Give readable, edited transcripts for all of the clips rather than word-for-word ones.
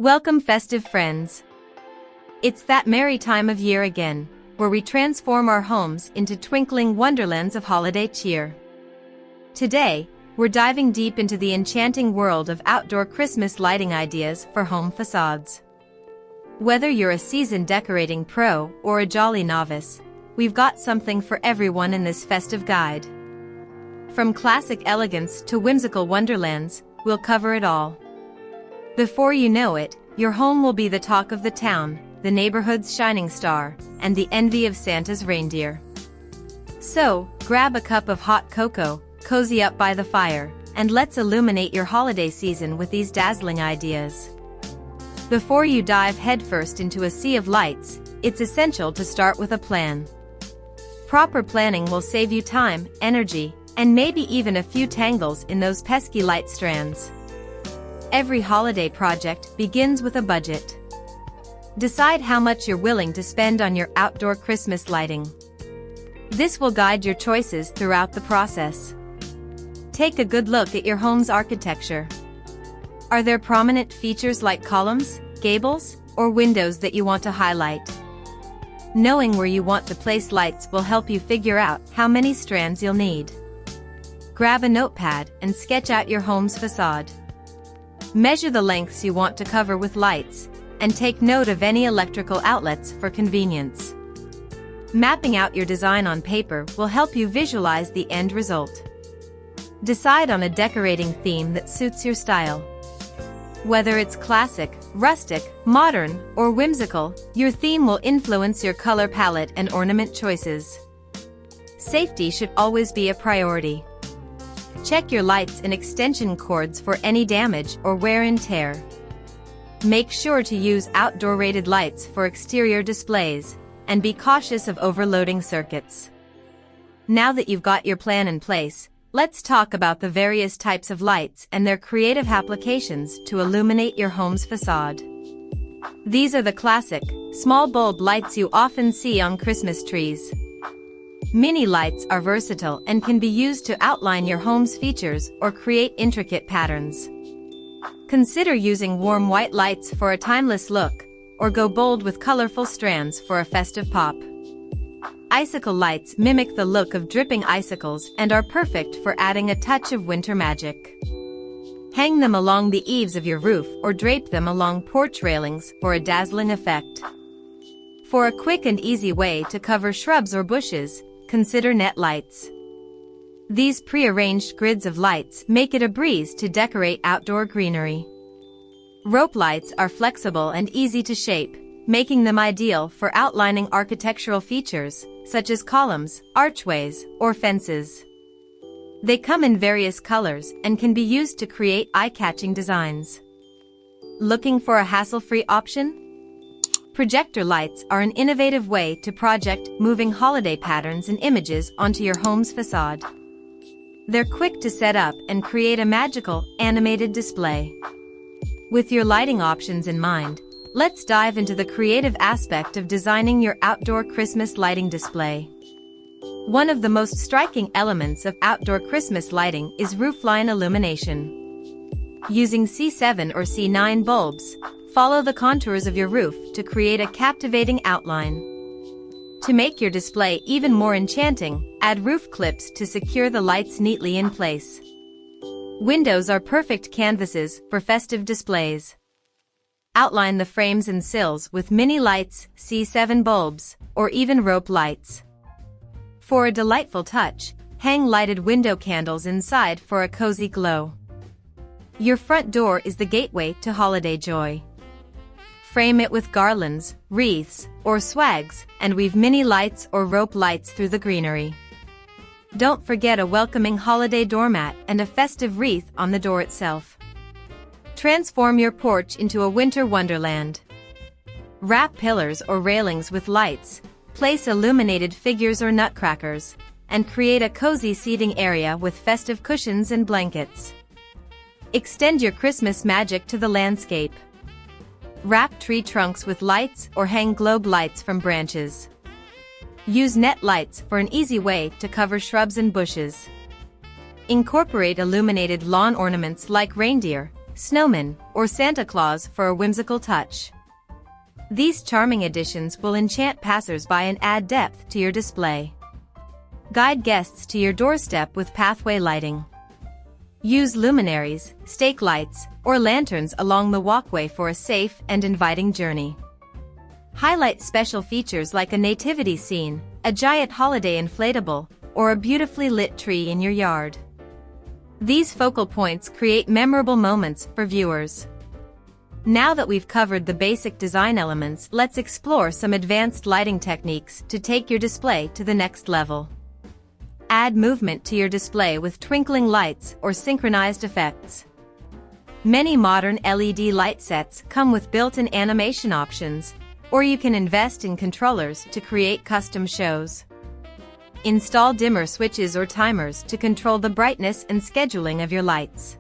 Welcome, festive friends. It's that merry time of year again, where we transform our homes into twinkling wonderlands of holiday cheer. Today, we're diving deep into the enchanting world of outdoor Christmas lighting ideas for home facades. Whether you're a seasoned decorating pro or a jolly novice, we've got something for everyone in this festive guide. From classic elegance to whimsical wonderlands, we'll cover it all. Before you know it, your home will be the talk of the town, the neighborhood's shining star, and the envy of Santa's reindeer. So, grab a cup of hot cocoa, cozy up by the fire, and let's illuminate your holiday season with these dazzling ideas. Before you dive headfirst into a sea of lights, it's essential to start with a plan. Proper planning will save you time, energy, and maybe even a few tangles in those pesky light strands. Every holiday project begins with a budget. Decide how much you're willing to spend on your outdoor Christmas lighting. This will guide your choices throughout the process. Take a good look at your home's architecture. Are there prominent features like columns, gables, or windows that you want to highlight? Knowing where you want to place lights will help you figure out how many strands you'll need. Grab a notepad and sketch out your home's facade. Measure the lengths you want to cover with lights, and take note of any electrical outlets for convenience. Mapping out your design on paper will help you visualize the end result. Decide on a decorating theme that suits your style. Whether it's classic, rustic, modern, or whimsical, your theme will influence your color palette and ornament choices. Safety should always be a priority. Check your lights and extension cords for any damage or wear and tear. Make sure to use outdoor-rated lights for exterior displays, and be cautious of overloading circuits. Now that you've got your plan in place, let's talk about the various types of lights and their creative applications to illuminate your home's facade. These are the classic, small bulb lights you often see on Christmas trees. Mini lights are versatile and can be used to outline your home's features or create intricate patterns. Consider using warm white lights for a timeless look, or go bold with colorful strands for a festive pop. Icicle lights mimic the look of dripping icicles and are perfect for adding a touch of winter magic. Hang them along the eaves of your roof or drape them along porch railings for a dazzling effect. For a quick and easy way to cover shrubs or bushes, consider net lights. These pre-arranged grids of lights make it a breeze to decorate outdoor greenery. Rope lights are flexible and easy to shape, making them ideal for outlining architectural features, such as columns, archways, or fences. They come in various colors and can be used to create eye-catching designs. Looking for a hassle-free option? Projector lights are an innovative way to project moving holiday patterns and images onto your home's facade. They're quick to set up and create a magical, animated display. With your lighting options in mind, let's dive into the creative aspect of designing your outdoor Christmas lighting display. One of the most striking elements of outdoor Christmas lighting is roofline illumination. Using C7 or C9 bulbs, follow the contours of your roof to create a captivating outline. To make your display even more enchanting, add roof clips to secure the lights neatly in place. Windows are perfect canvases for festive displays. Outline the frames and sills with mini lights, C7 bulbs, or even rope lights. For a delightful touch, hang lighted window candles inside for a cozy glow. Your front door is the gateway to holiday joy. Frame it with garlands, wreaths, or swags, and weave mini lights or rope lights through the greenery. Don't forget a welcoming holiday doormat and a festive wreath on the door itself. Transform your porch into a winter wonderland. Wrap pillars or railings with lights, place illuminated figures or nutcrackers, and create a cozy seating area with festive cushions and blankets. Extend your Christmas magic to the landscape. Wrap tree trunks with lights or hang globe lights from branches. Use net lights for an easy way to cover shrubs and bushes. Incorporate illuminated lawn ornaments like reindeer, snowman, or Santa Claus for a whimsical touch. These charming additions will enchant passers-by and add depth to your display. Guide guests to your doorstep with pathway lighting. Use luminaries, stake lights, or lanterns along the walkway for a safe and inviting journey. Highlight special features like a nativity scene, a giant holiday inflatable, or a beautifully lit tree in your yard. These focal points create memorable moments for viewers. Now that we've covered the basic design elements, let's explore some advanced lighting techniques to take your display to the next level. Add movement to your display with twinkling lights or synchronized effects. Many modern LED light sets come with built-in animation options, or you can invest in controllers to create custom shows. Install dimmer switches or timers to control the brightness and scheduling of your lights.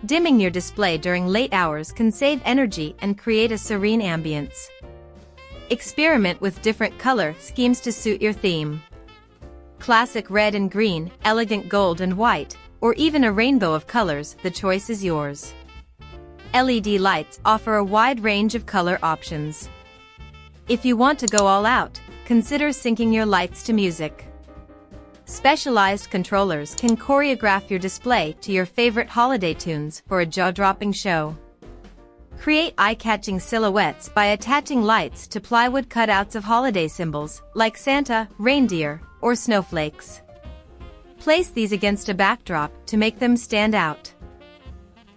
Dimming your display during late hours can save energy and create a serene ambience. Experiment with different color schemes to suit your theme. Classic red and green, elegant gold and white, or even a rainbow of colors, the choice is yours. LED lights offer a wide range of color options. If you want to go all out, consider syncing your lights to music. Specialized controllers can choreograph your display to your favorite holiday tunes for a jaw-dropping show. Create eye-catching silhouettes by attaching lights to plywood cutouts of holiday symbols like Santa, reindeer, or snowflakes. Place these against a backdrop to make them stand out.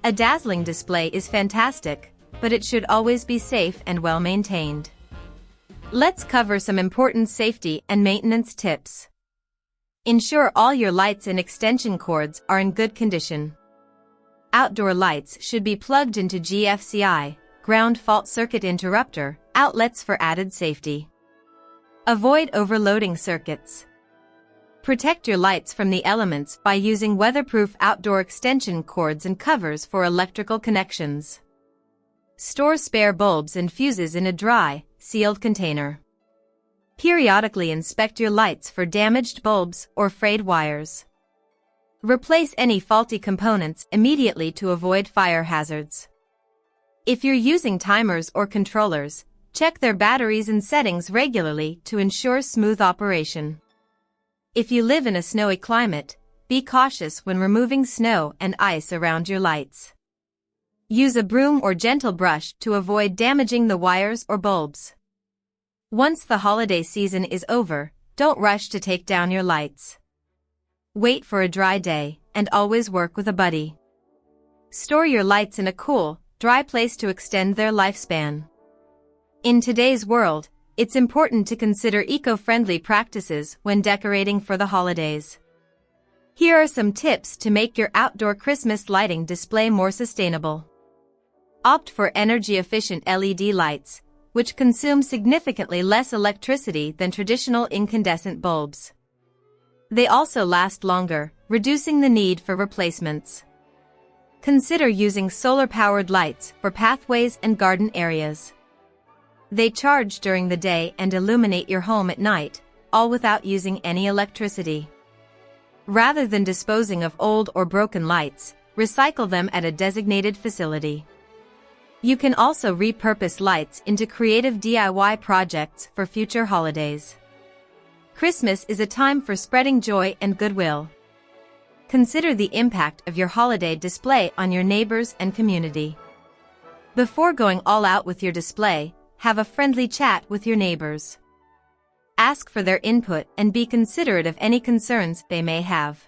A dazzling display is fantastic, but it should always be safe and well maintained. Let's cover some important safety and maintenance tips. Ensure all your lights and extension cords are in good condition. Outdoor lights should be plugged into GFCI, ground fault circuit interrupter, outlets for added safety. Avoid overloading circuits. Protect your lights from the elements by using weatherproof outdoor extension cords and covers for electrical connections. Store spare bulbs and fuses in a dry, sealed container. Periodically inspect your lights for damaged bulbs or frayed wires. Replace any faulty components immediately to avoid fire hazards. If you're using timers or controllers, check their batteries and settings regularly to ensure smooth operation. If you live in a snowy climate, be cautious when removing snow and ice around your lights. Use a broom or gentle brush to avoid damaging the wires or bulbs. Once the holiday season is over, don't rush to take down your lights. Wait for a dry day, and always work with a buddy. Store your lights in a cool, dry place to extend their lifespan. In today's world, it's important to consider eco-friendly practices when decorating for the holidays. Here are some tips to make your outdoor Christmas lighting display more sustainable. Opt for energy-efficient LED lights, which consume significantly less electricity than traditional incandescent bulbs. They also last longer, reducing the need for replacements. Consider using solar-powered lights for pathways and garden areas. They charge during the day and illuminate your home at night, all without using any electricity. Rather than disposing of old or broken lights, recycle them at a designated facility. You can also repurpose lights into creative DIY projects for future holidays. Christmas is a time for spreading joy and goodwill. Consider the impact of your holiday display on your neighbors and community. Before going all out with your display, have a friendly chat with your neighbors. Ask for their input and be considerate of any concerns they may have.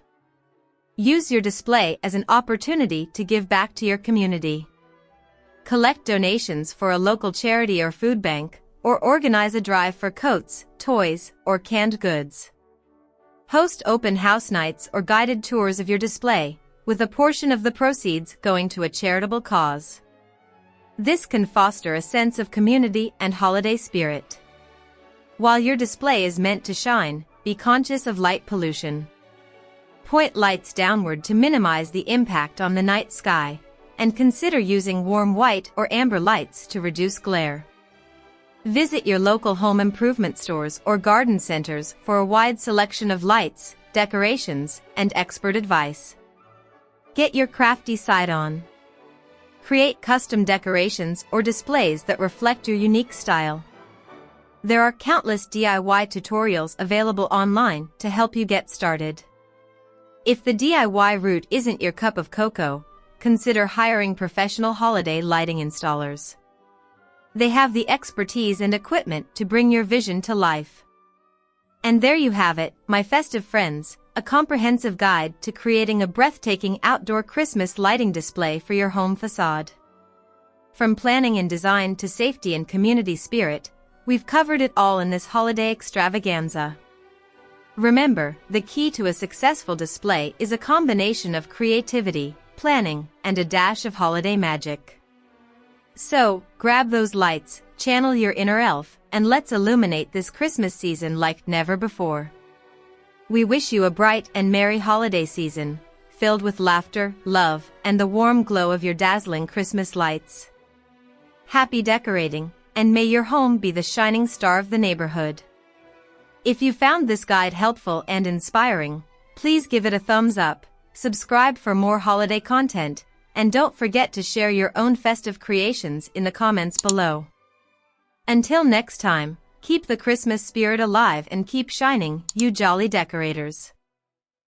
Use your display as an opportunity to give back to your community. Collect donations for a local charity or food bank, or organize a drive for coats, toys, or canned goods. Host open house nights or guided tours of your display, with a portion of the proceeds going to a charitable cause. This can foster a sense of community and holiday spirit. While your display is meant to shine, be conscious of light pollution. Point lights downward to minimize the impact on the night sky, and consider using warm white or amber lights to reduce glare. Visit your local home improvement stores or garden centers for a wide selection of lights, decorations, and expert advice. Get your crafty side on. Create custom decorations or displays that reflect your unique style. There are countless DIY tutorials available online to help you get started. If the DIY route isn't your cup of cocoa, consider hiring professional holiday lighting installers. They have the expertise and equipment to bring your vision to life. And there you have it, my festive friends, a comprehensive guide to creating a breathtaking outdoor Christmas lighting display for your home facade. From planning and design to safety and community spirit, we've covered it all in this holiday extravaganza. Remember, the key to a successful display is a combination of creativity, planning, and a dash of holiday magic. So, grab those lights, channel your inner elf, and let's illuminate this Christmas season like never before. We wish you a bright and merry holiday season, filled with laughter, love, and the warm glow of your dazzling Christmas lights. Happy decorating, and may your home be the shining star of the neighborhood. If you found this guide helpful and inspiring, please give it a thumbs up, subscribe for more holiday content, and don't forget to share your own festive creations in the comments below. Until next time, keep the Christmas spirit alive and keep shining, you jolly decorators.